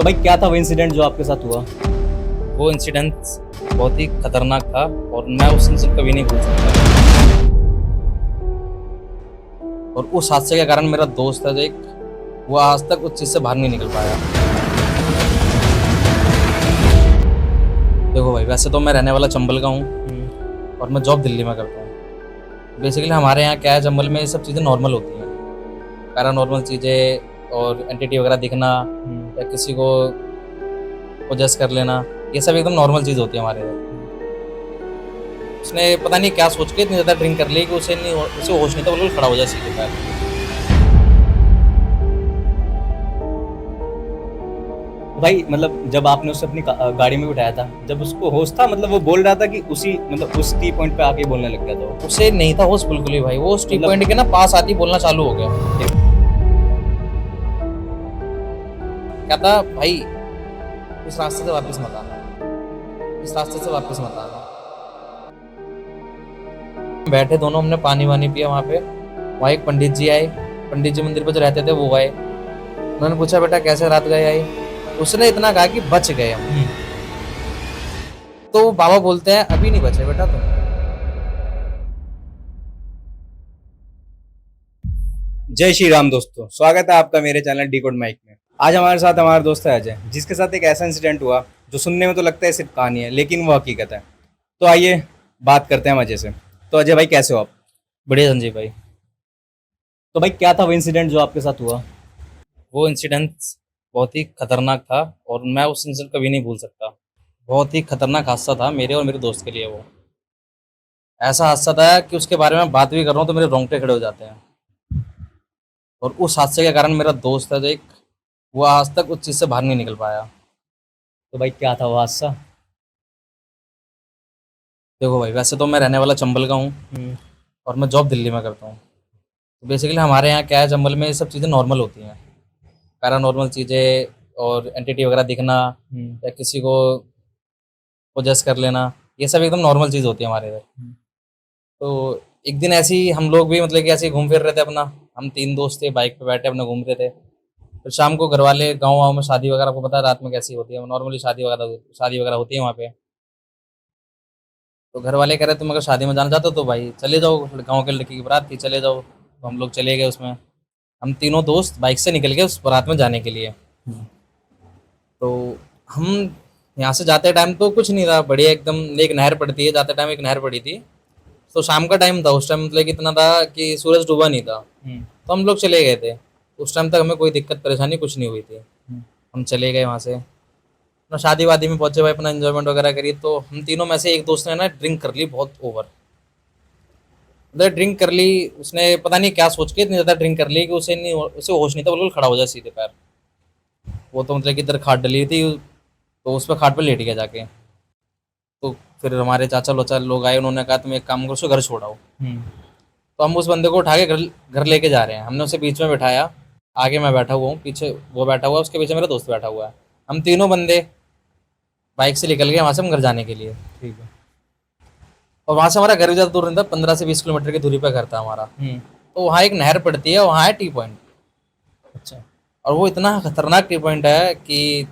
तो भाई क्या था वो इंसिडेंट जो आपके साथ हुआ? वो इंसिडेंट बहुत ही खतरनाक था और मैं उस इंसिडेंट कभी नहीं भूल सकता। और उस हादसे के कारण मेरा दोस्त है जो एक, वो आज तक उस चीज़ से बाहर नहीं निकल पाया। देखो भाई, वैसे तो मैं रहने वाला चंबल का हूँ और मैं जॉब दिल्ली में करता हूँ। बेसिकली हमारे यहाँ क्या है, चंबल में ये सब चीज़ें नॉर्मल होती हैं, पैरानॉर्मल चीज़ें और एंटिटी वगैरह दिखना या किसी को पोजेस कर लेना, ये सब एकदम नॉर्मल चीज़ होती है हमारे यहाँ। उसने पता नहीं क्या सोच के इतनी ज़्यादा ड्रिंक कर ली कि उसे होश नहीं था, बिल्कुल खड़ा हो जाए सीधे पैर। भाई मतलब जब आपने उसे अपनी गाड़ी में बिठाया था, जब उसको होश था, मतलब वो बोल रहा था कि उसी मतलब उस टी पॉइंट पे आके बोलने लग गया था वो? उसे नहीं था होश बिल्कुल ही भाई, वो उस टी मतलब पॉइंट के ना पास आती बोलना चालू हो गया। कहता भाई इस रास्ते से वापस मत आना, इस रास्ते से वापस मत आना। बैठे दोनों, हमने पानी वानी पिया वहाँ पे। वहाँ एक पंडित जी आए, पंडित जी मंदिर पे जो रहते थे वो आए। उन्होंने पूछा बेटा कैसे रात गए आई? उसने इतना कहा कि बच गए हम। तो बाबा बोलते हैं अभी नहीं बचे बेटा तुम। जय श्री राम दोस्तों, स्वागत है आपका मेरे चैनल डी कोड माइक में। आज हमारे साथ हमारा दोस्त है अजय, जिसके साथ एक ऐसा इंसिडेंट हुआ जो सुनने में तो लगता है सिर्फ कहानी है, लेकिन वो हकीकत है। तो आइए बात करते हैं हम अजय से। तो अजय भाई कैसे हो आप? बढ़िया संजीव भाई। तो भाई क्या था वो इंसिडेंट जो आपके साथ हुआ? वो इंसिडेंट बहुत ही खतरनाक था और मैं उस इंसिडेंट कभी नहीं भूल सकता। बहुत ही खतरनाक हादसा था मेरे और मेरे दोस्त के लिए। वो ऐसा हादसा था कि उसके बारे में बात भी कर रहा हूँ तो मेरे रोंगटे खड़े हो जाते हैं। और उस हादसे के कारण मेरा दोस्त है जो एक, वो आज तक उस चीज़ से बाहर नहीं निकल पाया। तो भाई क्या था वो हादसा? देखो भाई, वैसे तो मैं रहने वाला चंबल का हूँ और मैं जॉब दिल्ली में करता हूँ। तो बेसिकली हमारे यहाँ क्या है, चंबल में ये सब चीज़ें नॉर्मल होती हैं, पैरानॉर्मल चीज़ें और एंटिटी वगैरह दिखना या किसी को पोजेस कर लेना, ये सब एकदम नॉर्मल चीज़ होती है हमारे इधर। तो एक दिन ऐसे ही हम लोग भी मतलब कि ऐसे ही घूम फिर रहे थे अपना। हम तीन दोस्त थे, बाइक पे बैठे अपना घूम रहे थे। फिर शाम को घर वाले, गाँव वाँव में शादी वगैरह, आपको पता है रात में कैसी होती है, नॉर्मली शादी वगैरह होती है वहाँ पे। तो घर वाले कह रहे तुम अगर शादी में जाना चाहते हो तो भाई चले जाओ, गाँव के लड़की की बारात थी, चले जाओ। तो हम लोग चले गए उसमें। हम तीनों दोस्त बाइक से निकल गए उस बारात में जाने के लिए। तो हम यहाँ से जाते टाइम तो कुछ नहीं था, बढ़िया एकदम। एक नहर पड़ती है, जाते टाइम एक नहर पड़ी थी। तो शाम का टाइम था उस टाइम, मतलब कि इतना था कि सूरज डूबा नहीं था। तो हम लोग चले गए थे। उस टाइम तक हमें कोई दिक्कत परेशानी कुछ नहीं हुई थी। हम चले गए वहाँ से, अपना शादी वादी में पहुंचे भाई, अपना एंजॉयमेंट वगैरह करी। तो हम तीनों में से एक दोस्त ने ना ड्रिंक कर ली बहुत ओवर। मतलब ड्रिंक कर ली, उसने पता नहीं क्या सोच के इतनी ज़्यादा ड्रिंक कर ली कि उसे होश नहीं था, बिल्कुल खड़ा हो जाए सीधे पैर। वो तो मतलब कि इधर खाट डली थी, तो उस पर खाट पर लेट गया जाके। तो फिर हमारे चाचा लोचा लोग आए, उन्होंने कहा तुम एक काम करो, उसको घर छोड़ाओ। तो हम उस बंदे को उठा के घर घर लेके जा रहे हैं। हमने उसे बीच में बिठाया, आगे मैं बैठा हुआ हूँ, पीछे वो बैठा हुआ है, उसके पीछे मेरा दोस्त बैठा हुआ है। हम तीनों बंदे बाइक से निकल गए वहाँ से हम घर जाने के लिए। ठीक है। और वहाँ से हमारा घर भी ज़्यादा दूर नहीं था, 15 से 20 किलोमीटर की दूरी पर घर था हमारा। तो वहाँ एक नहर पड़ती है, वहाँ है टी पॉइंट। अच्छा। और वो इतना खतरनाक टी पॉइंट है कि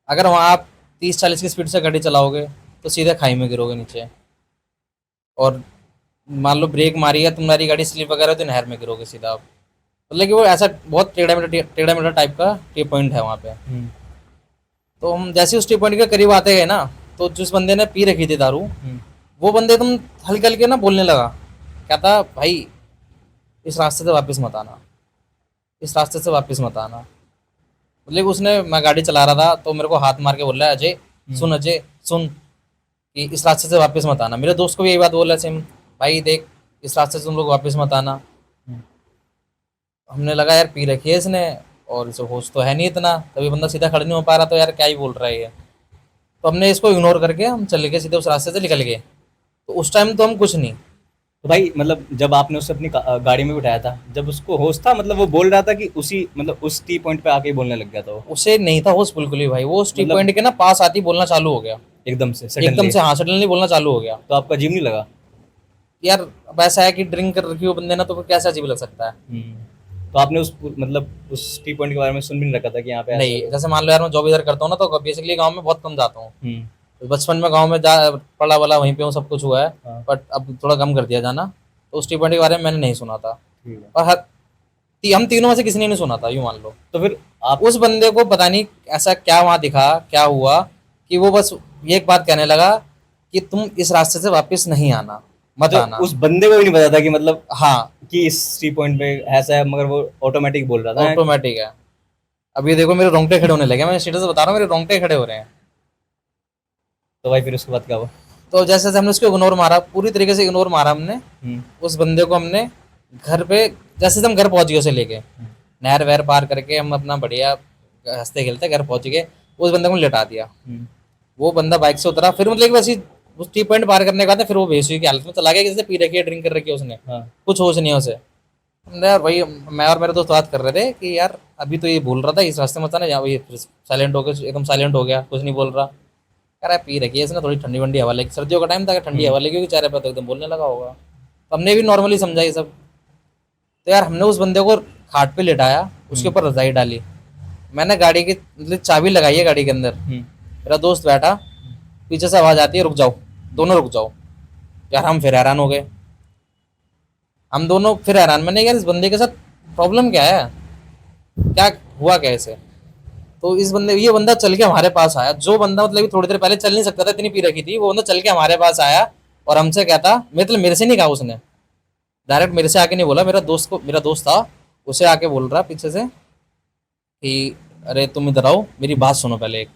अगर वहाँ आप 30-40 की स्पीड से गाड़ी चलाओगे तो सीधे खाई में गिरोगे नीचे। और मान लो ब्रेक मारी है, तुम्हारी गाड़ी स्लिप वगैरह तो नहर में गिरोगे सीधा आप। मतलब कि वो ऐसा बहुत टेढ़ा मेढ़ा टाइप का टी पॉइंट है वहाँ पे। तो हम जैसे उस टी पॉइंट के करीब आते गए ना, तो जिस बंदे ने पी रखी थी दारू, वो बंदे एकदम हल्के हल्के ना बोलने लगा। कहता भाई इस रास्ते से वापस मत आना, इस रास्ते से वापस मत आना। मतलब उसने, मैं गाड़ी चला रहा था तो मेरे को हाथ मार के बोल रहा है अजय सुन, अजय सुन, कि इस रास्ते से वापस मत आना। मेरे दोस्त को भी यही बात बोला सेम, भाई देख इस रास्ते से तुम लोग वापस मत आना। हमने लगा यार पी रखी है इसने और इसे होश तो है नहीं इतना, तभी बंदा सीधा खड़ा नहीं हो पा रहा, तो यार क्या ही बोल रहा है ये। तो हमने इसको इग्नोर करके हम चले गए सीधे उस रास्ते से निकल गए। तो उस टाइम तो हम कुछ नहीं। तो भाई मतलब जब आपने उसे अपनी गाड़ी में बिठाया था, जब उसको होश था, मतलब वो बोल रहा था कि उसी मतलब उस टी पॉइंट पे आके बोलने लग गया था वो? उसे नहीं था होश बिल्कुल ही भाई, वो उस टी मतलब पॉइंट के ना पास आती बोलना चालू हो गया। एकदम से एकदम सडनली? से, हाँ सडनली बोलना चालू हो गया। तो आपका अजीब नहीं लगा? यार अब ऐसा है कि ड्रिंक कर रखी हो बंदे ना, तो फिर कैसा अजीब लग सकता है। तो आपने उस मतलब उस टी पॉइंट के बारे में सुन भी नहीं रखा था कि यहाँ पे ऐसा नहीं, जैसे मान लो यार मैं जॉब इधर करता हूँ ना, तो बेसिकली गांव में बहुत कम जाता हूँ। हम्म। तो बचपन में गांव में जा पला वाला वहीं पे हूँ, सब कुछ हुआ है। हाँ। बट अब थोड़ा कम कर दिया जाना। तो उस टी ट्वेंटी के बारे में मैंने नहीं सुना था। ठीक है। और हम तीनों में से किसी ने नहीं सुना था, यूं मान लो। तो फिर आप उस बंदे को पता नहीं ऐसा क्या वहां दिखा, क्या हुआ, कि वो बस ये एक बात कहने लगा कि तुम इस रास्ते से वापस नहीं आना, मत तो आना। उस बंदे को भी नहीं पता था कि मतलब हाँ, कि इस टी पॉइंट पे ऐसा है, मगर वो ऑटोमेटिक बोल रहा था। ऑटोमेटिक है। अब ये देखो मेरे रोंगटे खड़े होने लगे, मैं स्टेटस बता रहा हूँ, मेरे रोंगटे खड़े हो रहे हैं। तो भाई फिर उसके बाद क्या हुआ? तो जैसे जैसे हमने उसको इग्नोर मारा, पूरी तरीके से इग्नोर मारा हमने। हम्म। उस बंदे को हमने घर पे, जैसे हम घर पहुंच गए उसे लेके, नहर वहर पार करके हम अपना बढ़िया हंसते खेलते घर पहुंच गए। उस बंदे को लिटा दिया। हम्म। वो बंदा बाइक से उतरा, फिर मतलब कि वैसे ही उस टी पॉइंट पार करने के बाद फिर वो बेहोशी की हालत में चला गया, किसी से पी रखी है, ड्रिंक कर रखी है उसने, हाँ। कुछ होश नहीं है उसे। हमने यार भाई, मैं और मेरे दोस्त बात कर रहे थे कि यार अभी तो ये बोल रहा था इस रास्ते में था ना, या ये साइलेंट हो गया, एकदम साइलेंट हो गया, कुछ नहीं बोल रहा। कह रहा है पी रखी है इसने, थोड़ी ठंडी वंडी हवा लगी, सर्दियों का टाइम था, ठंडी हवा लगी होगी चेहरे पर, तो एकदम बोलने लगा होगा। तो हमने भी नॉर्मली समझा ये सब। तो यार हमने उस बंदे को खाट पे लिटाया, उसके ऊपर रजाई डाली, मैंने गाड़ी की मतलब चाबी लगाई है गाड़ी के अंदर। मेरा दोस्त बैठा, पीछे से आवाज आती है रुक जाओ, दोनों रुक जाओ। यार हम फिर हैरान हो गए, हम दोनों फिर हैरान, मैंने यार इस बंदे के साथ प्रॉब्लम क्या है, क्या हुआ क्या इसे। तो ये बंदा चल के हमारे पास आया, जो बंदा मतलब थोड़ी देर पहले चल नहीं सकता था, इतनी पी रखी थी, वो बंदा चल के हमारे पास आया और हमसे कहता, मतलब मेरे से नहीं कहा उसने, डायरेक्ट मेरे से आके नहीं बोला, मेरा दोस्त था, उसे आके बोल रहा पीछे से कि अरे तुम इधर आओ, मेरी बात सुनो पहले एक।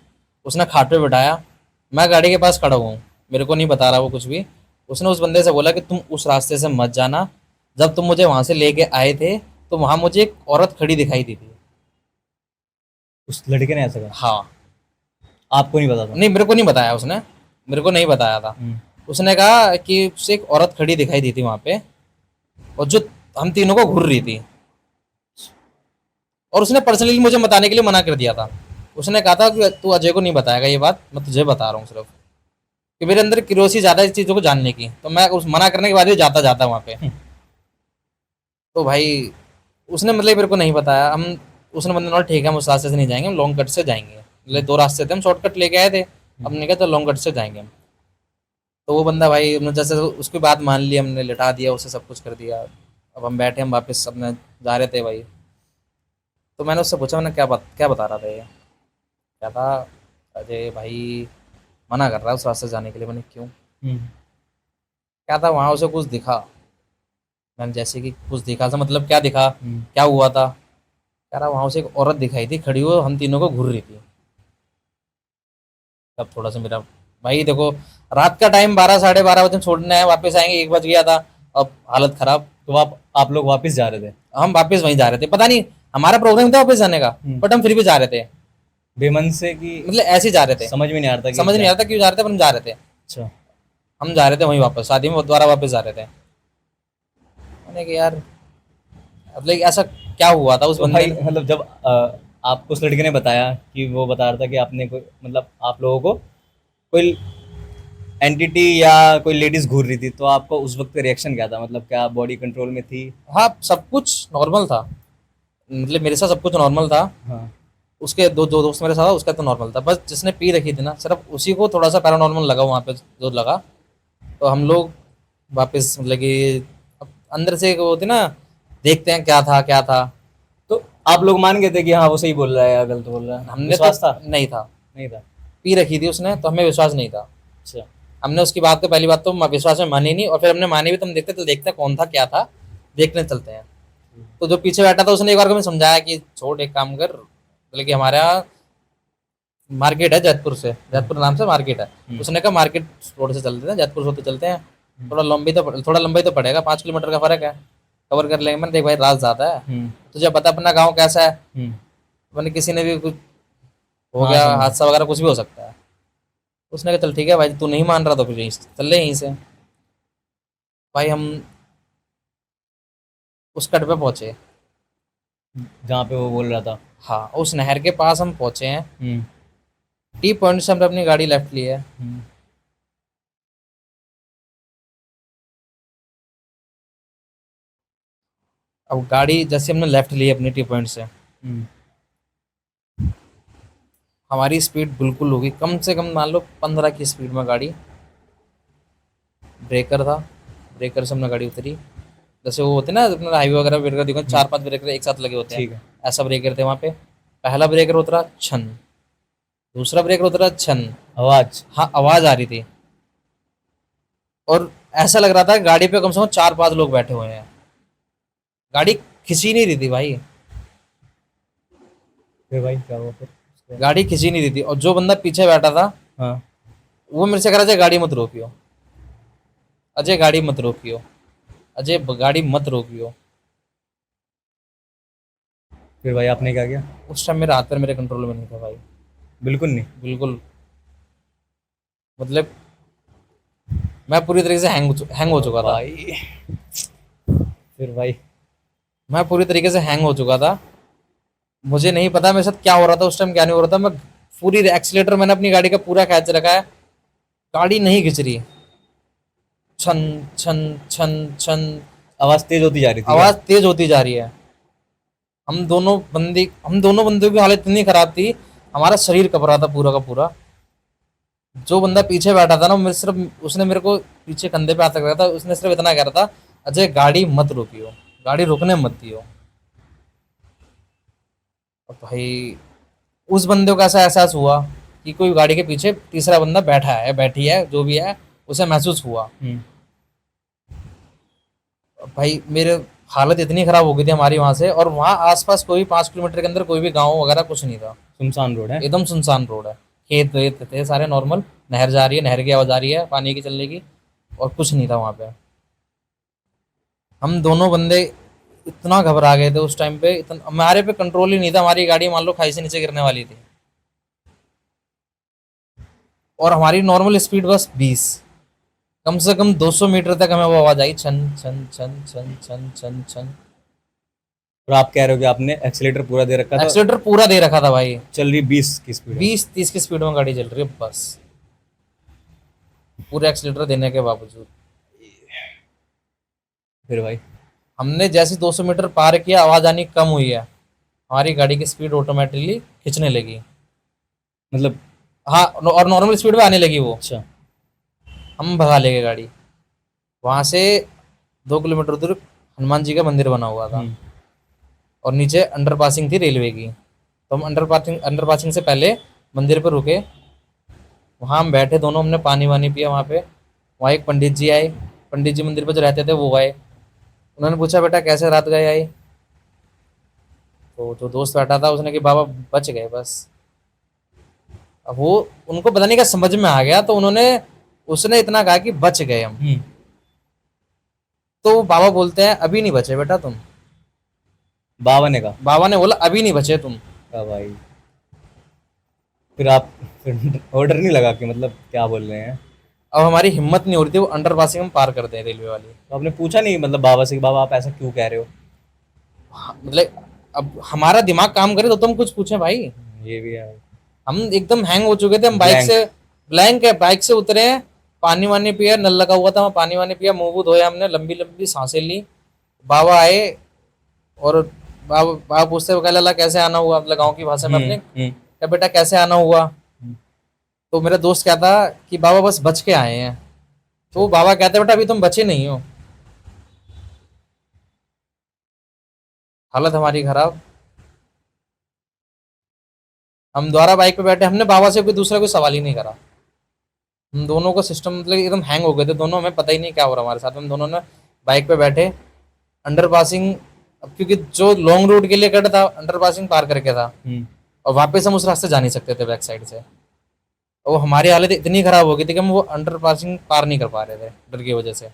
उसने खाट पे बिठाया, मैं गाड़ी के पास खड़ा हुआ हूँ, मेरे को नहीं बता रहा वो कुछ भी। उसने उस बंदे से बोला कि तुम उस रास्ते से मत जाना, जब तुम मुझे वहां से लेके आए थे तो वहां मुझे एक औरत खड़ी दिखाई दी थी। उस लड़के ने ऐसा कहा? हाँ। आपको नहीं पता था? नहीं, मेरे को नहीं बताया उसने, मेरे को नहीं बताया था। उसने कहा कि उससे एक औरत खड़ी दिखाई दी थी वहां पे, और जो हम तीनों को घूर रही थी। और उसने पर्सनली मुझे बताने के लिए मना कर दिया था। उसने कहा था कि तू अजय को नहीं बताएगा ये बात, मैं तुझे बता रहा हूँ सिर्फ, कि मेरे अंदर क्यूरियोसिटी ज्यादा है इस चीजों को जानने की, तो मैं उस मना करने के बाद भी जाता जाता वहां पे। तो भाई उसने मतलब मेरे को नहीं बताया। उसने बंदे ने बोला ठीक है हम उस रास्ते से नहीं जाएंगे, हम लॉन्ग कट से जाएंगे, मतलब दो रास्ते थे, हम शॉर्टकट लेके आए थे, हमने कहा तो लॉन्ग कट से जाएंगे हम। तो वो बंदा भाई जैसे उसकी बात मान ली, हमने लिटा दिया उसे, सब कुछ कर दिया। अब हम बैठे, हम वापस अपने जा रहे थे भाई। तो मैंने उससे पूछा, मैंने क्या बता रहा था ये, क्या था अजय भाई मना कर रहा है उस रास्ते से जाने के लिए। मैंने क्यों, क्या था वहां उसे कुछ दिखा। मैंने जैसे कि कुछ दिखा था, मतलब क्या दिखा, क्या हुआ था। कह रहा वहां उसे एक औरत दिखाई थी खड़ी हुई, हम तीनों को घूर रही थी। तब थोड़ा सा मेरा, भाई देखो रात का टाइम 12 साढ़े 12 बजे छोड़ने है, वापस आएंगे 1 बज गया था। अब हालत खराब। तो आप लोग वापस जा रहे थे? हम वापस वहीं जा रहे थे, पता नहीं हमारा प्रोग्राम था वापस जाने का, बट हम फिर भी जा रहे थे, बेमन से कि मतलब ऐसे ही जा रहे थे। समझ में नहीं आ रहा था कि समझ नहीं आ रहा था क्यों जा रहे थे, पर हम जा रहे थे। अच्छा। हम जा रहे थे वहीं वापस, शादी में दोबारा वापस जा रहे थे। मैंने कहा यार मतलब ऐसा क्या हुआ था उस तो बंदे भाई ने। मतलब जब आपको उस लड़के ने बताया कि वो बता रहा था कि आपने कोई मतलब आप लोगों को कोई एंटिटी या कोई लेडीज घूर रही थी, तो आपका उस वक्त रिएक्शन क्या था? मतलब क्या बॉडी कंट्रोल में थी? हाँ, सब कुछ नॉर्मल था, मतलब मेरे साथ सब कुछ नॉर्मल था। हाँ। उसके दो दोस्त मेरे साथ, उसका तो नॉर्मल था, बस जिसने पी रखी थी ना सिर्फ उसी को थोड़ा सा पैरानॉर्मल लगा वहाँ पे जो लगा। तो हम लोग वापस मतलब कि अब अंदर से एक वो होती ना, देखते हैं क्या था क्या था। तो आप लोग मान गए थे कि हाँ वो सही बोल रहा है या गलत बोल रहा है? हमने तो विश्वास था? नहीं था, नहीं था? पी रखी थी उसने, तो हमें विश्वास नहीं था। अच्छा। हमने उसकी बात को पहली बात तो विश्वास में मानी नहीं, और फिर हमने मानी भी तो हम देखते कौन था क्या था, देखने चलते हैं। तो जो पीछे बैठा था उसने एक बार को हमें समझाया कि छोड़ एक काम कर, मतलब कि हमारे यहाँ मार्केट है जयपुर से, जयपुर नाम से मार्केट है। उसने कहा मार्केट रोड से चलते हैं, जयपुर से होते चलते हैं, थोड़ा लंबी तो पड़ेगा, 5 किलोमीटर का फर्क है, कवर कर लेंगे। मैंने देख भाई रात ज्यादा है, तुझे पता अपना गाँव कैसा है, मैंने किसी ने भी कुछ हो हाँ गया समझ। हादसा वगैरह कुछ भी हो सकता है। उसने कहा चल ठीक है भाई, तू नहीं मान रहा तो फिर चल ले यहीं से। भाई हम उस कट पे पहुंचे। जहाँ पे वो बोल रहा था? हाँ, उस नहर के पास हम पहुंचे हैं। हम्म। टी पॉइंट से हमने अपनी गाड़ी लेफ्ट ली है। हम्म। अब गाड़ी जैसे हमने लेफ्ट ली अपनी टी पॉइंट से, हमारी स्पीड बिल्कुल होगी कम से कम मान लो 15 की स्पीड में गाड़ी। ब्रेकर था, ब्रेकर से हमने गाड़ी उतरी, जैसे वो होते हैं ना अपना हाईवे वगैरह ब्रेकर देखो, 4-5 ब्रेकर एक साथ लगे होते ठीक हैं, है। ऐसा ब्रेकर थे वहाँ पे। पहला ब्रेकर उतरा छन, दूसरा ब्रेकर उतरा छन। आवाज। हाँ आवाज आ रही थी, और ऐसा लग रहा था कि गाड़ी पे कम से कम 4-5 लोग बैठे हुए हैं। गाड़ी खिंची नहीं रही थी भाई, फिर भाई क्या हुआ फिर? गाड़ी खिंची नहीं रही थी, और जो बंदा पीछे बैठा था हाँ। वो मेरे से कह रहा था गाड़ी मत रोकियो, अजय गाड़ी मत रोकियो, अजय गाड़ी मत रोकियो। फिर भाई आपने क्या किया? उस टाइम मेरा हाथ पैर मेरे कंट्रोल में नहीं था भाई, बिल्कुल नहीं। बिल्कुल। मतलब मैं पूरी तरीके से हैंग हो चुका था, भाई फिर भाई? मैं पूरी तरीके से हैंग हो चुका था। मुझे नहीं पता मेरे साथ क्या हो रहा था उस टाइम, क्या नहीं हो रहा था। मैं पूरी एक्सीलेटर मैंने अपनी गाड़ी का पूरा खींच रखा है, गाड़ी नहीं खिंच रही। छन छन छन छन, आवाज तेज होती जा रही थी क्या? आवाज तेज होती जा रही है। हम दोनों बंदों की हालत इतनी खराब थी, हमारा शरीर कप रहा था पूरा का पूरा। जो बंदा पीछे बैठा था ना, मेरे सिर्फ उसने मेरे को पीछे कंधे पे हाथ रख रहा था, उसने सिर्फ इतना कह रहा था, अजय गाड़ी मत रोकियो, गाड़ी रोकने मत दियो। और भाई उस बंदे को ऐसा एहसास हुआ कि कोई गाड़ी के पीछे तीसरा बंदा बैठा है, बैठी है, जो भी है, उसे महसूस हुआ। और भाई मेरे हालत इतनी खराब हो गई थी हमारी वहां से, और वहां आसपास कोई 5 किलोमीटर के अंदर कोई भी गांव वगैरह कुछ नहीं था, सुनसान रोड है। एकदम सुनसान रोड है। खेत वेत थे सारे नॉर्मल, नहर जा रही है, नहर की आवाज आ रही है पानी की चलने की, और कुछ नहीं था वहां पे। हम दोनों बंदे इतना घबरा गए थे उस टाइम पे, इतना हमारे पे कंट्रोल ही नहीं था। हमारी गाड़ी मान लो खाई से नीचे गिरने वाली थी, और हमारी नॉर्मल स्पीड बस 20। कम से कम 200 मीटर तक हमें वो आवाज आई, छन छन छन छन छन छन छन। और आप कह रहे हो कि आपने एक्सीलेटर पूरा दे रखा था, एक्सीलेटर पूरा दे रखा था भाई, चल रही 20 की स्पीड में। 20-30 की स्पीड में गाड़ी चल रही है बस, पूरे एक्सीलेटर देने के बावजूद। फिर भाई? हमने जैसे 200 मीटर पार किया, आवाज आनी कम हुई है, हमारी गाड़ी की स्पीड ऑटोमेटिकली खिंचने लगी। मतलब? हाँ, और नॉर्मल स्पीड में आने लगी वो। अच्छा। हम भगा ले गए गाड़ी वहां से। 2 किलोमीटर दूर हनुमान जी का मंदिर बना हुआ था, और नीचे अंडर पासिंग थी रेलवे की। तो हम अंडर पासिंग से पहले मंदिर पर रुके, वहाँ हम बैठे दोनों, हमने पानी वानी पिया वहाँ पे। वहाँ एक पंडित जी आए, पंडित जी मंदिर पर जो रहते थे वो आए। उन्होंने पूछा बेटा कैसे रात गए आई, तो जो दोस्त बैठा था उसने कि बाबा बच गए बस। अब वो उनको पता नहीं क्या समझ में आ गया, तो उन्होंने उसने इतना कहा कि बच गए हम। तो बाबा बोलते हैं अभी नहीं बचे बेटा तुम। बाबा ने कहा? बाबा ने बोला अभी नहीं बचे तुम। कहा भाई? फिर आप, फिर ऑर्डर नहीं लगा कि मतलब क्या बोल रहे हैं? अब हमारी हिम्मत नहीं हो रही थी, वो अंडर पासिंग हम पार कर दें रेलवे वाली। तो आपने पूछा नहीं मतलब बाबा से कि बाबा आप ऐसा क्यों कह रहे हो? मतलब अब हमारा दिमाग काम करे तो तुम कुछ पूछे भाई। ये भी है। हम एकदम हैंग हो चुके थे, हम बाइक Blank. से ब्लैंक है, बाइक से उतरे हैं, पानी वानी पिया, नल लगा हुआ था, वहाँ पानी वानी पिया, मुंह वूह धोया हमने, लंबी लंबी सांसें ली। बाबा आए, और बाबा पूछते हुए लाला कैसे आना हुआ, मतलब गाँव की भाषा में अपने, क्या बेटा कैसे आना हुआ। तो मेरा दोस्त कहता कि बाबा बस बच के आए हैं। तो वो बाबा कहते बेटा अभी तुम बचे नहीं हो। हालत हमारी खराब। हम दोबारा बाइक पे बैठे, हमने बाबा से कोई दूसरा कोई सवाल ही नहीं करा। हम दोनों को सिस्टम मतलब एकदम हैंग हो गए थे दोनों, हमें पता ही नहीं क्या हो रहा हमारे साथ। हम दोनों ने बाइक पे बैठे, अंडर पासिंग, अब क्योंकि जो लॉन्ग रूट के लिए कट था अंडर पासिंग पार करके था, और वापस हम उस रास्ते जा नहीं सकते थे बैक साइड से। और हमारी हालत इतनी खराब हो गई थी कि हम वो अंडर पासिंग पार नहीं कर पा रहे थे डर की वजह से।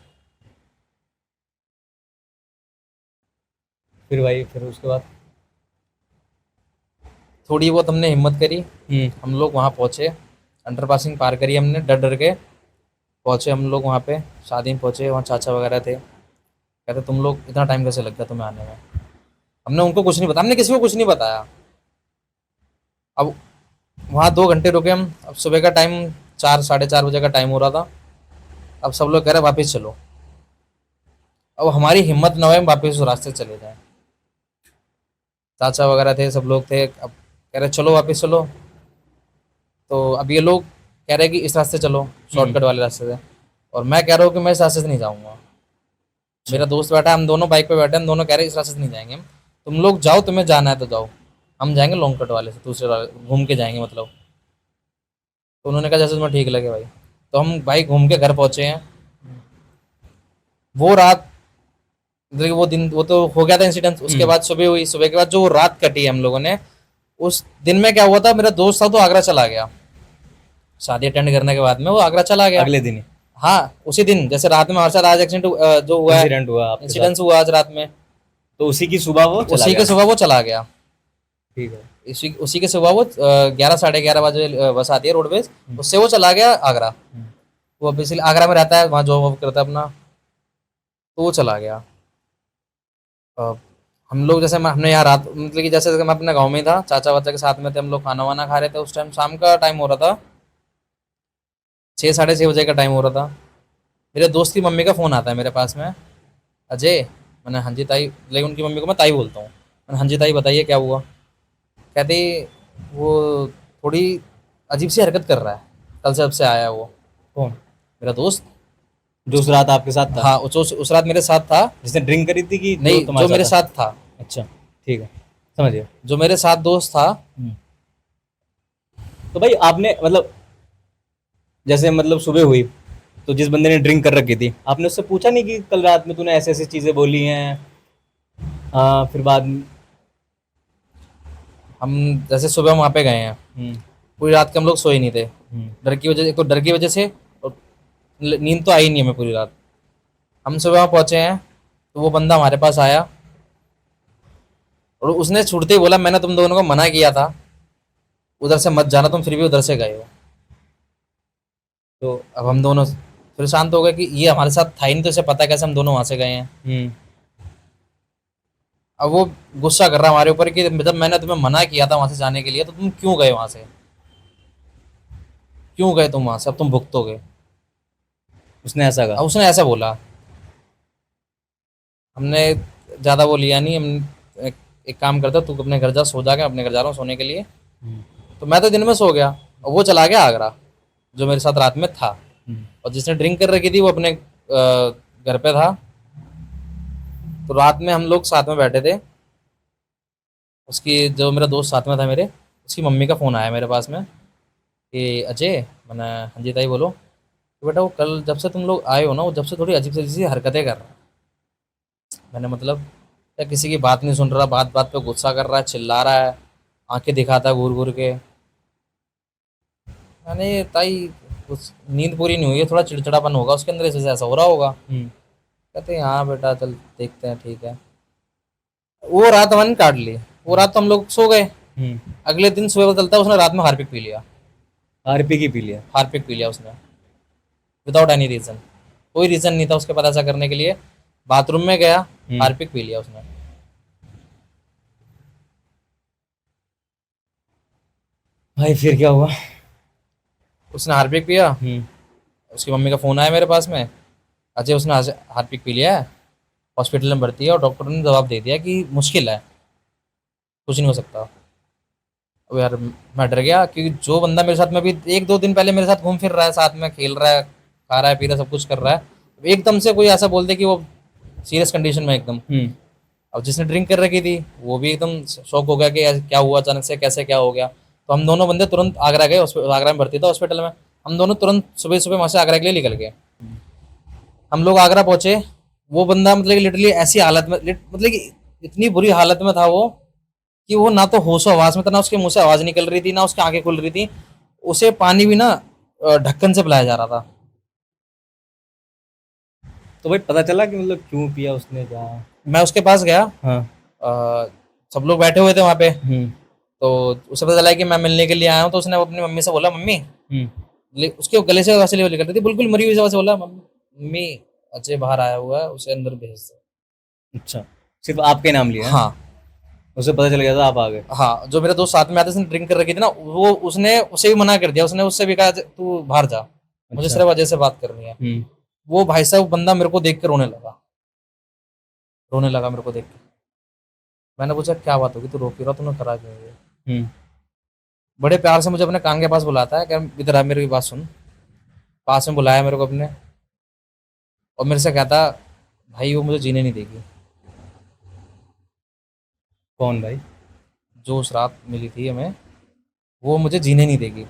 फिर भाई फिर उसके बाद? थोड़ी बहुत हमने हिम्मत करी, हम लोग वहाँ पहुँचे, अंडर पासिंग पार करी हमने, डर डर के पहुँचे हम लोग वहाँ पे। शादी में पहुँचे, वहाँ चाचा वगैरह थे, कहते तुम लोग इतना टाइम कैसे लग गया तुम्हें आने में। हमने उनको कुछ नहीं बताया, हमने किसी को कुछ नहीं बताया। अब वहाँ 2 घंटे रुके हम। अब सुबह का टाइम 4-4:30 बजे का टाइम हो रहा था। अब सब लोग कह रहे वापस चलो। अब हमारी हिम्मत न हुई हम वापस उस रास्ते चले जाएं। चाचा वगैरह थे, सब लोग थे। अब कह रहे चलो वापस चलो, तो अब ये लोग कह रहे कि इस रास्ते चलो, शॉर्टकट वाले रास्ते से, और मैं कह रहा हूँ कि मैं इस रास्ते से नहीं जाऊँगा। मेरा दोस्त बैठा है, हम दोनों बाइक पे बैठे हैं, हम दोनों कह रहे हैं इस रास्ते से नहीं जाएंगे हम, तुम लोग जाओ, तुम्हें जाना है तो जाओ, हम जाएंगे लॉन्ग कट वाले से, दूसरे वाले घूम के जाएंगे मतलब। तो उन्होंने कहा जैसे तुम्हें ठीक लगे भाई। तो हम बाइक घूम के घर पहुंचे हैं। वो रात, मतलब कि वो दिन वो तो हो गया था इंसिडेंट, उसके बाद सुबह हुई, सुबह के बाद जो रात कटी है हम लोगों ने, उस दिन में क्या हुआ था, मेरा दोस्त था तो आगरा चला गया, शादी अटेंड करने के बाद में वो आगरा चला गया। अगले दिन ही हाँ, उसी दिन, जैसे रात में हमारे साथ आज एक्सीडेंट जो हुआ है, इंसिडेंट हुआ आपके साथ, इंसिडेंस हुआ आज रात में, तो उसी की सुबह वो चला उसी गया। के सुबह वो चला गया। ठीक है। उसी के सुबह वो 11 साढ़े 11 बजे बस आती है रोडवेज, उससे वो चला गया आगरा। वो बेसिकली आगरा में रहता है, वहाँ जॉब वॉब करता है अपना, तो वो चला गया। अ, हम लोग जैसे हमने यहाँ रात, मतलब कि जैसे मैं अपने गांव में ही था, चाचा वाचा के साथ में थे, हम लोग खाना वाना खा रहे थे, उस टाइम शाम का टाइम हो रहा था, 6 साढ़े 6 बजे का टाइम हो रहा था। मेरे दोस्त की मम्मी का फ़ोन आता है मेरे पास में, अजय। मैंने हाँ जी ताई, लेकिन उनकी मम्मी को मैं ताई बोलता हूँ। मैंने हाँ जी ताई बताइए क्या हुआ। कहते वो थोड़ी अजीब सी हरकत कर रहा है, कल से जब से आया है वो। कौन? मेरा दोस्त। जो उस रात आपके साथ था? हाँ, उस रात मेरे साथ था। जिसने ड्रिंक करी थी कि जो नहीं, तुम्हारे जो मेरे साथ था? साथ था, अच्छा, ठीक है, समझ गया। जो मेरे साथ दोस्त था। हम्म। तो भाई आपने मतलब, जैसे मतलब सुबह हुई तो जिस बंदे ने ड्रिंक कर रखी थी, आपने उससे पूछा नहीं कि कल रात में तूने ऐसे ऐसी चीजें बोली हैं? फिर बाद में। हम जैसे सुबह वहाँ पे गए हैं, हम्म। पूरी रात के हम लोग सोए नहीं थे, हम्म। डर की वजह, एक तो डर की वजह से, और नींद तो आई नहीं हमें पूरी रात। हम सुबह वहाँ पहुंचे हैं, तो वो बंदा हमारे पास आया, और उसने छूटते ही बोला मैंने तुम दोनों को मना किया था उधर से मत जाना, तुम फिर भी उधर से गए हो। तो अब हम दोनों फिर शांत हो गए कि ये हमारे साथ था ही नहीं, तो इसे पता है कैसे हम दोनों वहां से गए हैं। हम्म। अब वो गुस्सा कर रहा है हमारे ऊपर कि जब मैंने तुम्हें मना किया था वहां से जाने के लिए, तो तुम क्यों गए वहां से, क्यों गए तुम वहां से, अब तुम भुगतोगे। उसने ऐसा कहा? अब उसने ऐसा बोला। हमने ज़्यादा वो लिया नहीं, हम एक काम करता, तू अपने घर जा, सो जा, के अपने घर जा रहा हूँ सोने के लिए। हम्म। तो मैं तो दिन में सो गया, और वो चला गया आगरा, जो मेरे साथ रात में था। हम्म। और जिसने ड्रिंक कर रखी थी वो अपने घर पे था। तो रात में हम लोग साथ में बैठे थे, उसकी जो मेरा दोस्त साथ में था मेरे, उसकी मम्मी का फ़ोन आया मेरे पास में कि अजय। मैंने हाँ जी ताई बोलो। तो बेटा वो कल जब से तुम लोग आए हो ना, वो जब से थोड़ी अजीब सी हरकतें कर रहा है। मैंने मतलब, या किसी की बात नहीं सुन रहा, बात बात पे गुस्सा कर रहा है, चिल्ला रहा है, आंखें दिखाता है घूर घूर के। मैंने ताई कुछ नींद पूरी नहीं हुई है, थोड़ा चिड़चिड़ापन होगा उसके अंदर, इस वजह से ऐसा हो रहा होगा। हम्म। कहते हैं हाँ बेटा चल देखते हैं, ठीक है। वो रात हमने काट ली, वो रात तो हम लोग सो गए। हम्म। अगले दिन सुबह पता चलता है उसने रात में हार्पिक पी लिया। आरपी की पी लिया? हार्पिक पी लिया उसने, विदाउट एनी रीज़न। कोई रीज़न नहीं था उसके पास ऐसा करने के लिए। बाथरूम में गया, हार्पिक पी लिया उसने। भाई फिर क्या हुआ? उसने हार्पिक पिया, हम्म। उसकी मम्मी का फ़ोन आया मेरे पास में, अजय उसने हार्पिक पी लिया है, हॉस्पिटल में भर्ती है, और डॉक्टर ने जवाब दे दिया कि मुश्किल है, कुछ नहीं हो सकता। अब यार मैं डर गया, क्योंकि जो बंदा मेरे साथ में भी 1 2 दिन पहले मेरे साथ घूम फिर रहा है, साथ में खेल रहा है, खा रहा है, पी रहा है, सब कुछ कर रहा है, एकदम से कोई ऐसा बोल दे कि वो सीरियस कंडीशन में एकदम। हम्म। अब जिसने ड्रिंक कर रखी थी वो भी एकदम शॉक हो गया कि यार क्या हुआ अचानक से, कैसे क्या हो गया। तो हम दोनों बंदे तुरंत आगरा गए, आगरा में भर्ती था हॉस्पिटल में। हम दोनों तुरंत सुबह सुबह वहाँ से आगरा के लिए निकल गए। हम लोग आगरा पहुंचे, वो बंदा मतलब कि लिटरली ऐसी हालत में, मतलब कि इतनी बुरी हालत में था वो, कि वो ना तो होशो आवाज में था, ना उसके मुंह से आवाज निकल रही थी, ना उसकी आंखें खुल रही थी। उसे पानी भी ना ढक्कन से पिलाया जा रहा था। तो भाई पता चला कि मतलब क्यों पिया उसने, क्या? मैं उसके पास गया, हाँ। सब लोग बैठे हुए थे वहाँ पे। हम्म। तो उसे पता चला कि मैं मिलने के लिए आया हूँ, तो उसने अपनी मम्मी से बोला मम्मी, हम्म। उसके गले से वैसे निकल रही थी, बिल्कुल मरी हुई से बोला मम्मी अजय बाहर आया हुआ है, उसे अंदर भेज दो। अच्छा, सिर्फ आपके नाम लिया है? हाँ। उसे पता चल गया था आप आ गए? हाँ, जो मेरे दोस्त साथ में आते, उसने ड्रिंक कर रखी थी ना, वो उसने उसे भी मना कर दिया, उसने उससे भी कहा तू बाहर जा, मुझे अच्छा। सिर्फ अजय से बात करनी है। हम्म। वो भाई साहब बंदा मेरे को देख के रोने लगा, रोने लगा मेरे को देख के। मैंने पूछा क्या बात होगी, तू रो क्यों रहा, तूने करा क्या ये? हम्म। बड़े प्यार से मुझे अपने कान के पास बुलाता है कि इधर आ, मेरी बात सुन। पास में बुलाया मेरे को अपने, और मेरे से कहता, भाई वो मुझे जीने नहीं देगी। कौन भाई? जो उस रात मिली थी हमें, वो मुझे जीने नहीं देगी।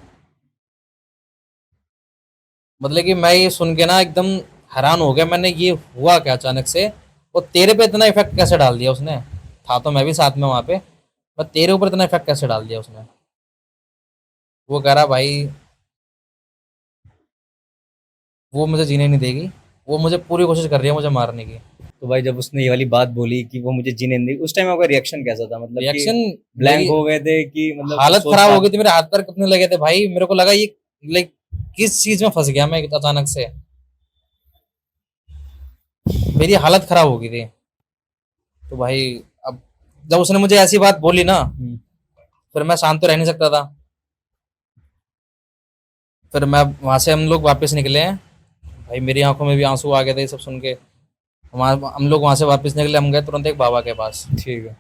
मतलब कि मैं ये सुन के ना एकदम हैरान हो गया, मैंने ये हुआ क्या अचानक से, और तेरे पे इतना इफेक्ट कैसे डाल दिया उसने। था तो मैं भी साथ में वहां पे, पर तेरे ऊपर इतना इफेक्ट कैसे डाल दिया उसने। वो कह रहा भाई वो मुझे जीने नहीं देगी, वो मुझे पूरी कोशिश कर रही है मुझे मारने की। तो भाई जब उसने ये वाली बात बोली कि वो मुझे जीने नहीं देगी, उस टाइम आपका रिएक्शन कैसा था? मतलब कि रिएक्शन, ब्लैंक मेरी हो गए थे कि मतलब कुछ हालत सोच खराब हो पाते? गई थी, मेरे हाथ पैर कपने लगे थे भाई, मेरे को लगा ये लाइक किस चीज में फंस गया मैं अचानक से। मेरी हालत खराब हो गई थी। तो भाई अब जब उसने मुझे ऐसी बात बोली ना, फिर मैं शांत तो रह नहीं सकता था। फिर मैं वहां से, हम लोग वापस निकले हैं। भाई मेरी आंखों में भी आंसू आ गए थे ये सब सुन के। हम लोग वहां से वापस निकले, हम गए तुरंत एक बाबा के पास। ठीक है।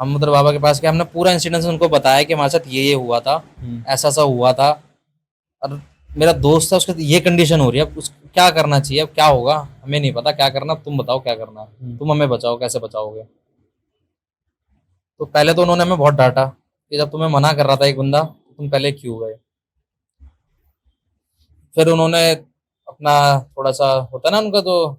हम उधर बाबा के पास गए, हमने पूरा इंसिडेंस उनको बताया कि हमारे साथ ये हुआ था, ऐसा सा हुआ था, और मेरा दोस्त था उसके ये कंडीशन हो रही है, अब उस क्या करना चाहिए, अब क्या होगा हमें नहीं पता क्या करना, तुम बताओ क्या करना है, तुम हमें बचाओ, कैसे बचाओगे। तो पहले तो उन्होंने हमें बहुत डांटा कि जब तुम्हें मना कर रहा था एक बंदा, तुम पहले क्यों गए। फिर उन्होंने अपना थोड़ा सा होता है ना उनका, तो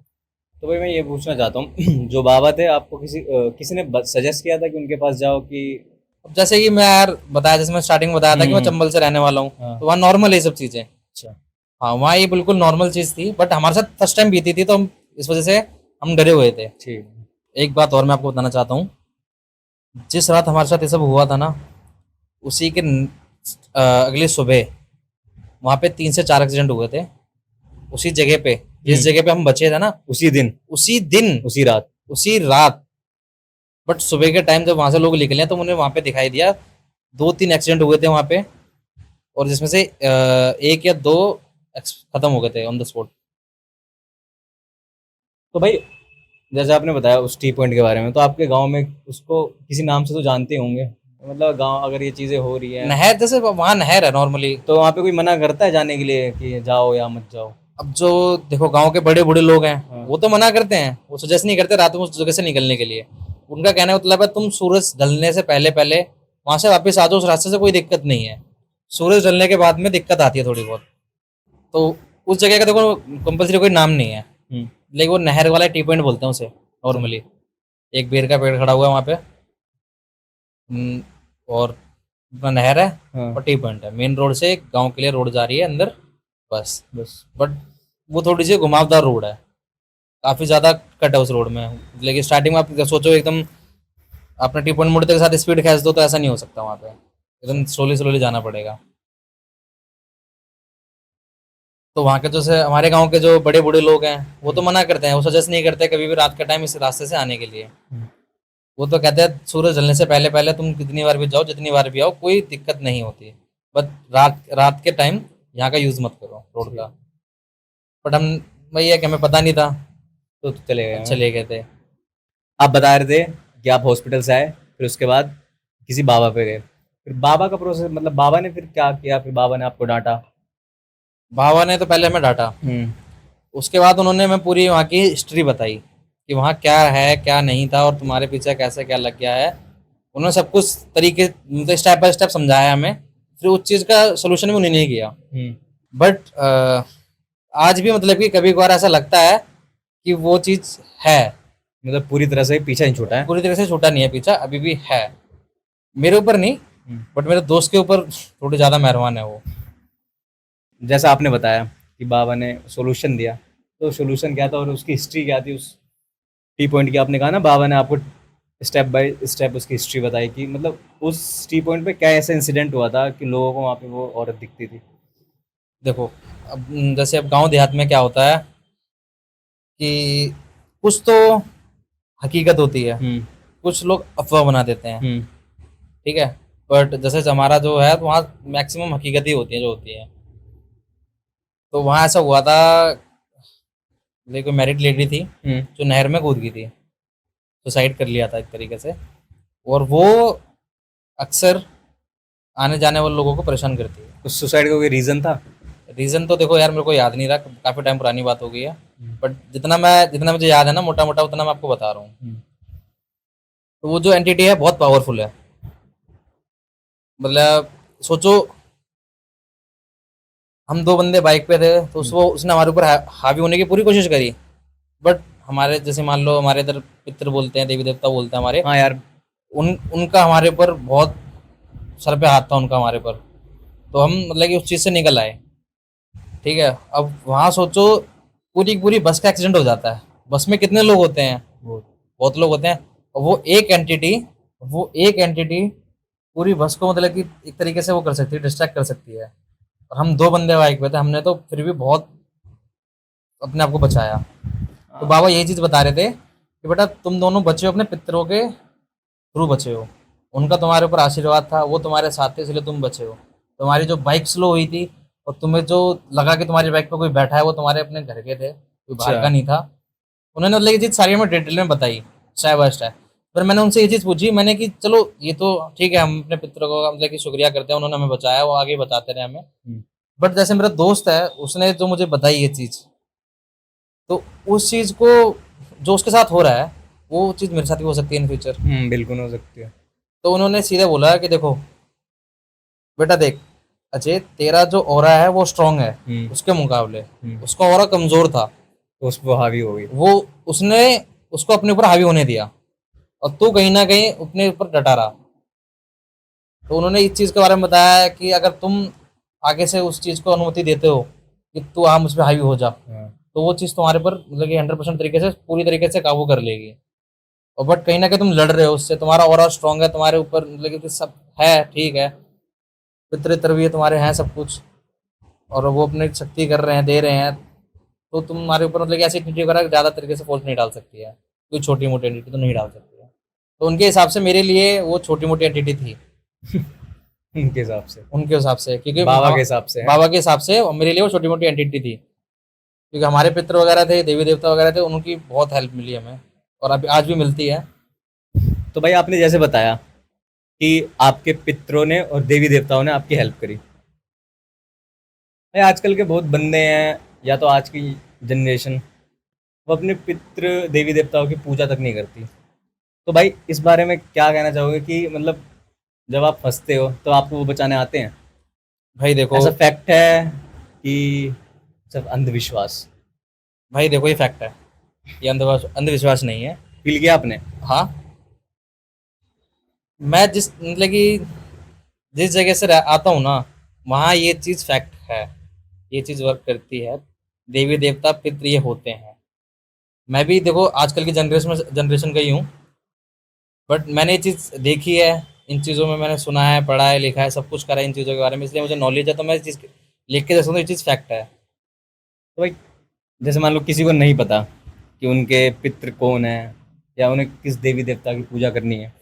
भाई मैं ये पूछना चाहता हूँ जो बाबा थे, आपको किसी ने सजेस्ट किया था कि उनके पास जाओ कि? अब जैसे कि मैं यार बताया, जैसे मैं स्टार्टिंग में बताया था कि मैं चंबल से रहने वाला हूँ, हाँ। तो वहाँ नॉर्मल है ये सब चीजें। अच्छा। हाँ वहाँ ये बिल्कुल नॉर्मल चीज थी, बट हमारे साथ फर्स्ट टाइम बीती थी, तो हम इस वजह से हम डरे हुए थे। ठीक है। एक बात और मैं आपको बताना चाहता हूँ, जिस रात हमारे साथ ये सब हुआ था ना, उसी के अगली सुबह वहाँ पे 3 से 4 एक्सीडेंट हुए थे उसी जगह पे, जिस जगह पे हम बचे थे ना, उसी दिन? उसी दिन, उसी रात? उसी रात। बट सुबह के टाइम जब वहां से लोग निकले तो उन्हें वहां पे दिखाई दिया 2-3 एक्सीडेंट हुए थे वहां पे, और जिसमें से 1 या 2 खत्म हो गए थे ऑन द स्पॉट। तो भाई जैसे आपने बताया उस टी पॉइंट के बारे में, तो आपके गांव में उसको किसी नाम से तो जानते होंगे? मतलब गांव अगर ये चीजें हो रही है नहर, जैसे वहाँ नहर है नॉर्मली। तो वहाँ पे कोई मना करता है जाने के लिए कि जाओ या मत जाओ? अब जो देखो गांव के बड़े बूढ़े लोग हैं, हाँ। वो तो मना करते हैं, वो सजेस्ट नहीं करते रात में उस जगह से निकलने के लिए। उनका कहना है मतलब है तुम सूरज ढलने से पहले पहले वहां से वापस आ जाओ, उस रास्ते से कोई दिक्कत नहीं है। सूरज ढलने के बाद में दिक्कत आती है थोड़ी बहुत। तो उस जगह का देखो कंपल्सरी कोई नाम नहीं है, लेकिन वो नहर वाला टी पॉइंट बोलते हैं उसे नॉर्मली। एक बेर का पेड़ खड़ा हुआ है वहाँ पे, और अपना नहर है, हाँ। और टी पॉइंट है, मेन रोड से गांव के लिए रोड जा रही है अंदर, बस। बस। बट वो थोड़ी सी घुमावदार रोड है, काफी ज्यादा कट है उस रोड में। लेकिन स्टार्टिंग में आप सोचो एकदम अपने टी पॉइंट मुड़ते के साथ स्पीड खींच दो, तो ऐसा नहीं हो सकता वहाँ पे, एकदम स्लोली स्लोली जाना पड़ेगा। तो वहाँ के जैसे हमारे गांव के जो बड़े बूढ़े लोग हैं, वो तो मना करते हैं, वो सजेस्ट नहीं करते कभी भी रात के टाइम इस रास्ते से आने के लिए। वो तो कहते हैं सूरज ढलने से पहले पहले तुम कितनी बार भी जाओ, जितनी बार भी आओ, कोई दिक्कत नहीं होती। बट रात रात के टाइम यहाँ का यूज मत करो रोड का। बट हम, वही है कि हमें पता नहीं था, तो चले गए हैं। चले गए थे। आप बता रहे थे कि आप हॉस्पिटल से आए, फिर उसके बाद किसी बाबा पे गए, फिर बाबा का प्रोसेस, मतलब बाबा ने फिर क्या किया? फिर बाबा ने आपको डांटा? भावा ने तो पहले हमें डांटा, उसके बाद उन्होंने हमें पूरी वहाँ की हिस्ट्री बताई कि वहाँ क्या है क्या नहीं था, और तुम्हारे पीछे कैसे क्या लग गया है। उन्होंने सब कुछ तरीके मतलब स्टेप बाय स्टेप समझाया हमें, फिर उस चीज़ का सोल्यूशन भी उन्होंने किया। बट आज भी मतलब कि कभी कभार ऐसा लगता है कि वो चीज़ है, मतलब पूरी तरह से पीछा नहीं छूटा है? पूरी तरह से छूटा नहीं है पीछा, अभी भी है। मेरे ऊपर नहीं, बट मेरे दोस्त के ऊपर थोड़ी ज़्यादा मेहरबान है वो। जैसा आपने बताया कि बाबा ने सॉल्यूशन दिया, तो सॉल्यूशन क्या था और उसकी हिस्ट्री क्या थी उस टी पॉइंट की? आपने कहा ना बाबा ने आपको स्टेप बाय स्टेप उसकी हिस्ट्री बताई कि मतलब उस टी पॉइंट पे क्या ऐसा इंसिडेंट हुआ था कि लोगों को वहाँ पे वो औरत दिखती थी? देखो अब जैसे अब गांव देहात में क्या होता है कि कुछ तो हकीकत होती है, कुछ लोग अफवाह बना देते हैं, ठीक है। बट जैसे हमारा जो है तो वहाँ मैक्सिमम हकीकत ही होती है जो होती है। तो वहाँ ऐसा हुआ था, देखो मैरिड लेडी थी जो नहर में कूद गई थी। सुसाइड कर लिया था एक तरीके से। और वो अक्सर आने जाने वाले लोगों को परेशान करती है। उस सुसाइड का कोई रीजन था? रीज़न तो देखो यार मेरे को याद नहीं रहा, काफ़ी टाइम पुरानी बात हो गई है। बट जितना मुझे याद है ना, मोटा मोटा उतना मैं आपको बता रहा हूँ। तो वो जो एंटिटी है बहुत पावरफुल है। मतलब सोचो, हम दो बंदे बाइक पे थे, तो उसने हमारे ऊपर हावी होने की पूरी कोशिश करी। बट हमारे जैसे मान लो हमारे इधर पितर बोलते हैं, देवी देवता बोलते हैं हमारे, हाँ यार। उनका हमारे ऊपर बहुत सर पे हाथ था उनका हमारे पर। तो हम मतलब कि उस चीज़ से निकल आए। ठीक है, अब वहाँ सोचो, पूरी की पूरी बस का एक्सीडेंट हो जाता है। बस में कितने लोग होते हैं? वो बहुत लोग होते हैं। और वो एक एंटिटी पूरी बस को मतलब कि एक तरीके से वो कर सकती है, डिस्ट्रैक्ट कर सकती है। और हम दो बंदे बाइक पे थे, हमने तो फिर भी बहुत अपने आप को बचाया। तो बाबा यही चीज़ बता रहे थे कि बेटा तुम दोनों बचे हो अपने पितरों के थ्रू बचे हो। उनका तुम्हारे ऊपर आशीर्वाद था, वो तुम्हारे साथ थे, इसलिए तुम बचे हो। तुम्हारी जो बाइक स्लो हुई थी और तुम्हें जो लगा कि तुम्हारी बाइक पे कोई बैठा है, वो तुम्हारे अपने घर के थे, कोई बाहर का अच्छा। नहीं था। उन्होंने मतलब ये चीज़ सारी हमें डिटेल में बताई, स्टेप बाय स्टेप। फिर मैंने उनसे ये चीज़ पूछी, मैंने कि चलो ये तो ठीक है, हम अपने पितरों का मतलब कि शुक्रिया करते हैं, उन्होंने हमें बचाया, वो आगे बताते रहे हमें। बट जैसे मेरा दोस्त है, उसने जो मुझे बताई ये चीज़, तो उस चीज़ को जो उसके साथ हो रहा है, वो चीज़ मेरे साथ भी हो सकती है इन फ्यूचर। बिल्कुल हो सकती है। तो उन्होंने सीधे बोला कि देखो बेटा देख, अजय तेरा जो ऑरा है वो स्ट्रांग है उसके मुकाबले, उसका ऑरा कमजोर था। तो उस पर हावी हो गई। वो उसने उसको अपने ऊपर हावी होने दिया, और तू कहीं ना कहीं अपने ऊपर डटा रहा। तो उन्होंने इस चीज़ के बारे में बताया कि अगर तुम आगे से उस चीज़ को अनुमति देते हो कि तू हाँ मुझ पर हावी हो जा, हाँ। तो वो चीज़ तुम्हारे पर मतलब कि 100% तरीके से पूरी तरीके से काबू कर लेगी। और बट कहीं ना कहीं तुम लड़ रहे हो उससे, तुम्हारा ऑरा स्ट्रांग है, तुम्हारे ऊपर मतलब कि सब है, ठीक है, पितृ पितर भी है तुम्हारे, हैं सब कुछ, और वो अपनी शक्ति कर रहे हैं, दे रहे हैं। तो तुम्हारे ऊपर मतलब कि ऐसी एंटिटी वगैरह ज़्यादा तरीके से फोर्स नहीं डाल सकती है, कोई छोटी मोटी एंटिटी तो नहीं डाल सकती है। तो उनके हिसाब से मेरे लिए वो छोटी मोटी एंटिटी थी, उनके हिसाब से। उनके हिसाब से, क्योंकि बाबा के हिसाब से है। बाबा के हिसाब से और मेरे लिए वो छोटी मोटी एंटिटी थी। क्योंकि हमारे पितर वगैरह थे, देवी देवता वगैरह थे, उनकी बहुत हेल्प मिली हमें, और अभी आज भी मिलती है। तो भाई आपने जैसे बताया कि आपके पितरों ने और देवी देवताओं ने आपकी हेल्प करी। भाई आजकल के बहुत बंदे हैं, या तो आज की जनरेशन, वो अपने पितृ देवी देवताओं की पूजा तक नहीं करती। तो भाई इस बारे में क्या कहना चाहोगे कि मतलब जब आप फंसते हो तो आपको वो बचाने आते हैं? भाई देखो, ऐसा फैक्ट है कि सिर्फ अंधविश्वास? भाई देखो ये फैक्ट है, ये अंधविश्वास अंधविश्वास नहीं है। फील किया आपने? हाँ, मैं जिस मतलब कि जिस जगह से आता हूँ ना, वहाँ ये चीज़ फैक्ट है, ये चीज़ वर्क करती है। देवी देवता पितृ ये होते हैं। मैं भी देखो आजकल की जनरेशन का ही हूँ, बट मैंने ये चीज़ देखी है। इन चीज़ों में मैंने सुना है, पढ़ा है, लिखा है, सब कुछ करा है इन चीज़ों के बारे में, इसलिए मुझे नॉलेज है। तो मैं इस चीज़ लिख के दे सकता हूँ, ये चीज़ फैक्ट है। तो भाई जैसे मान लो किसी को नहीं पता कि उनके पितृ कौन है, या उन्हें किस देवी देवता की पूजा करनी है,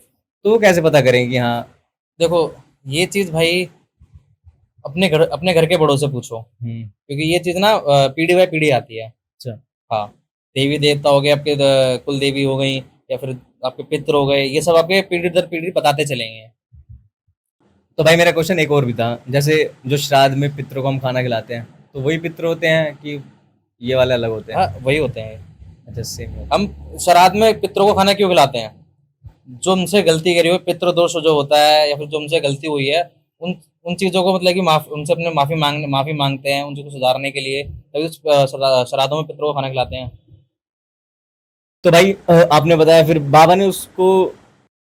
तो वो कैसे पता करें कि हाँ? देखो ये चीज़ भाई अपने घर के बड़ों से पूछो, क्योंकि ये चीज़ ना पीढ़ी बाय पीढ़ी आती है। अच्छा। हाँ, देवी देवता हो गए, आपके कुल देवी हो गई, या फिर आपके पितृ हो गए, ये सब आपके पीढ़ी दर पीढ़ी बताते चलेंगे। तो भाई मेरा क्वेश्चन एक और भी था, जैसे जो श्राद्ध में पितरों को हम खाना खिलाते हैं, तो वही पितर होते हैं कि ये वाले अलग होते हाँ, हैं? वही होते हैं। अच्छा, सेम होते हम श्राद्ध में पितरों को खाना क्यों खिलाते हैं? जो उनसे गलती करी हुई, पितृ दोष जो होता है, या फिर जो उनसे गलती हुई है, उन उन चीज़ों को मतलब कि उनसे अपने माफ़ी मांगते हैं, उन चीज़ों को सुधारने के लिए, तभी श्राद्धों में पितरों को खाना खिलाते हैं। तो भाई आपने बताया फिर बाबा ने उसको,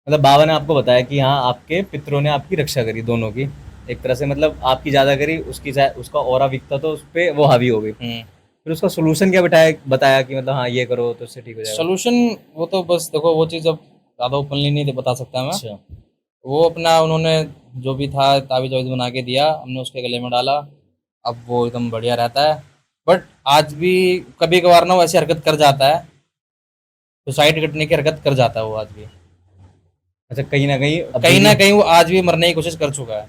मतलब बाबा ने आपको बताया कि हाँ आपके पितरों ने आपकी रक्षा करी दोनों की, एक तरह से मतलब आपकी ज़्यादा करी, उसका ऑरा वीक था तो उस पर वो हावी हो गई। फिर उसका सोल्यूशन क्या बताया बताया कि मतलब हाँ ये करो तो उससे ठीक हो जाएगा? सोल्यूशन, वो तो बस देखो, वो चीज़ अब ज़्यादा ओपनली नहीं बता सकता मैं। अच्छा। वो अपना उन्होंने जो भी था ताबीज़ वाबीज़ बना के दिया, हमने उसके गले में डाला, अब वो एकदम बढ़िया रहता है। बट आज भी कभी कभार ना वो ऐसी हरकत कर जाता है, सुसाइड करने की हरकत कर जाता है वो आज भी। अच्छा, कहीं ना कहीं अभी कहीं भी? ना कहीं वो आज भी मरने की कोशिश कर चुका है।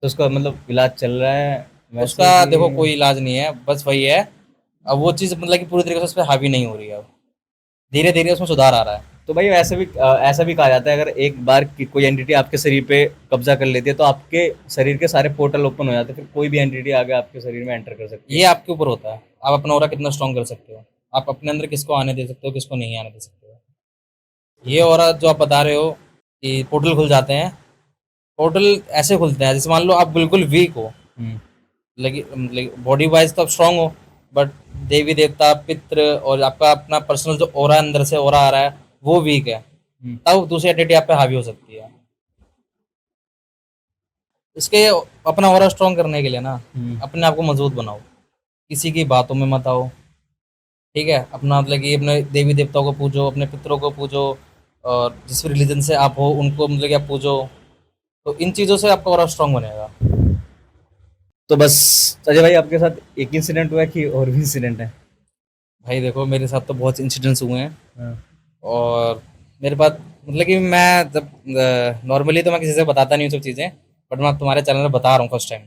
तो उसका मतलब इलाज चल रहा है उसका वैसे कि? देखो कोई इलाज नहीं है, बस वही है। अब वो चीज़ मतलब कि पूरी तरीके से उस पर हावी नहीं हो रही है अब। धीरे धीरे उसमें सुधार आ रहा है। तो भाई ऐसा भी कहा जाता है, अगर एक बार कोई एंटिटी आपके शरीर पे कब्जा कर लेती है तो आपके शरीर के सारे पोर्टल ओपन हो जाते हैं, फिर कोई भी एंटिटी आगे आपके शरीर में एंटर कर सकती है। ये आपके ऊपर होता है, आप अपना ऑरा कितना स्ट्रॉन्ग कर सकते हो, आप अपने अंदर किसको आने दे सकते हो, किसको नहीं आने दे सकते हो। ये ऑरा जो आप बता रहे हो कि पोर्टल खुल जाते हैं, पोर्टल ऐसे खुलते हैं जैसे मान लो आप बिल्कुल वीक हो, हम्म। लेकिन बॉडी वाइज तो आप स्ट्रांग हो, बट देवी देवता पित्र और आपका अपना पर्सनल जो ऑरा अंदर से ऑरा आ रहा है वो वीक है, हम्म। तब दूसरी एंटिटी आप पे हावी हो सकती है। इसके अपना ऑरा स्ट्रांग करने के लिए ना अपने आप को मजबूत बनाओ, किसी की बातों में मत आओ, ठीक है। अपना मतलब कि अपने देवी देवताओं को पूजो, अपने पितरों को पूजो, और जिस भी रिलीजन से आप हो उनको मतलब कि आप पूजो, तो इन चीज़ों से आपका ऑरा स्ट्रांग बनेगा। तो बस अजय भाई, आपके साथ एक इंसिडेंट हुआ है कि और भी इंसिडेंट है? भाई देखो, मेरे साथ तो बहुत इंसिडेंट्स हुए हैं, हाँ। और मेरे पास मतलब कि मैं जब नॉर्मली तो मैं किसी से बताता नहीं हूँ सब चीज़ें, बट मैं तुम्हारे चैनल में बता रहा हूँ फर्स्ट टाइम।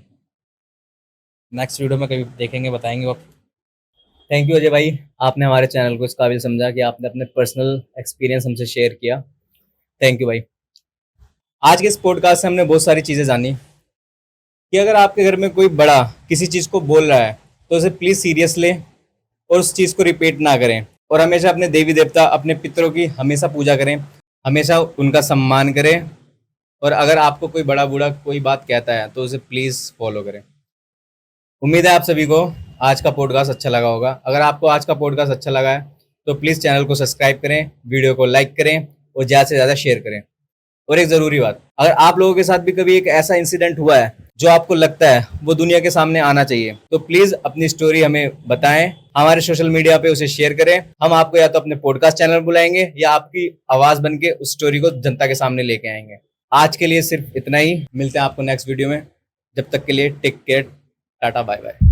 नेक्स्ट वीडियो में कभी देखेंगे, बताएंगे आप। थैंक यू अजय भाई, आपने हमारे चैनल को इस काबिल समझा कि आपने अपने पर्सनल एक्सपीरियंस हमसे शेयर किया। थैंक यू भाई। आज के इस पॉडकास्ट से हमने बहुत सारी चीज़ें जानी कि अगर आपके घर में कोई बड़ा किसी चीज़ को बोल रहा है तो उसे प्लीज़ सीरियस लें और उस चीज़ को रिपीट ना करें, और हमेशा अपने देवी देवता, अपने पितरों की हमेशा पूजा करें, हमेशा उनका सम्मान करें, और अगर आपको कोई बड़ा बूढ़ा कोई बात कहता है तो उसे प्लीज़ फॉलो करें। उम्मीद है आप सभी को आज का पॉडकास्ट अच्छा लगा होगा। अगर आपको आज का पॉडकास्ट अच्छा लगा है तो प्लीज़ चैनल को सब्सक्राइब करें, वीडियो को लाइक करें और ज़्यादा से ज़्यादा शेयर करें। और एक ज़रूरी बात, अगर आप लोगों के साथ भी कभी एक ऐसा इंसिडेंट हुआ है जो आपको लगता है वो दुनिया के सामने आना चाहिए, तो प्लीज़ अपनी स्टोरी हमें बताएं, हमारे सोशल मीडिया पे उसे शेयर करें। हम आपको या तो अपने पॉडकास्ट चैनल बुलाएंगे या आपकी आवाज़ बन के उस स्टोरी को जनता के सामने लेके आएंगे। आज के लिए सिर्फ इतना ही, मिलते हैं आपको नेक्स्ट वीडियो में। जब तक के लिए take care, tata bye bye.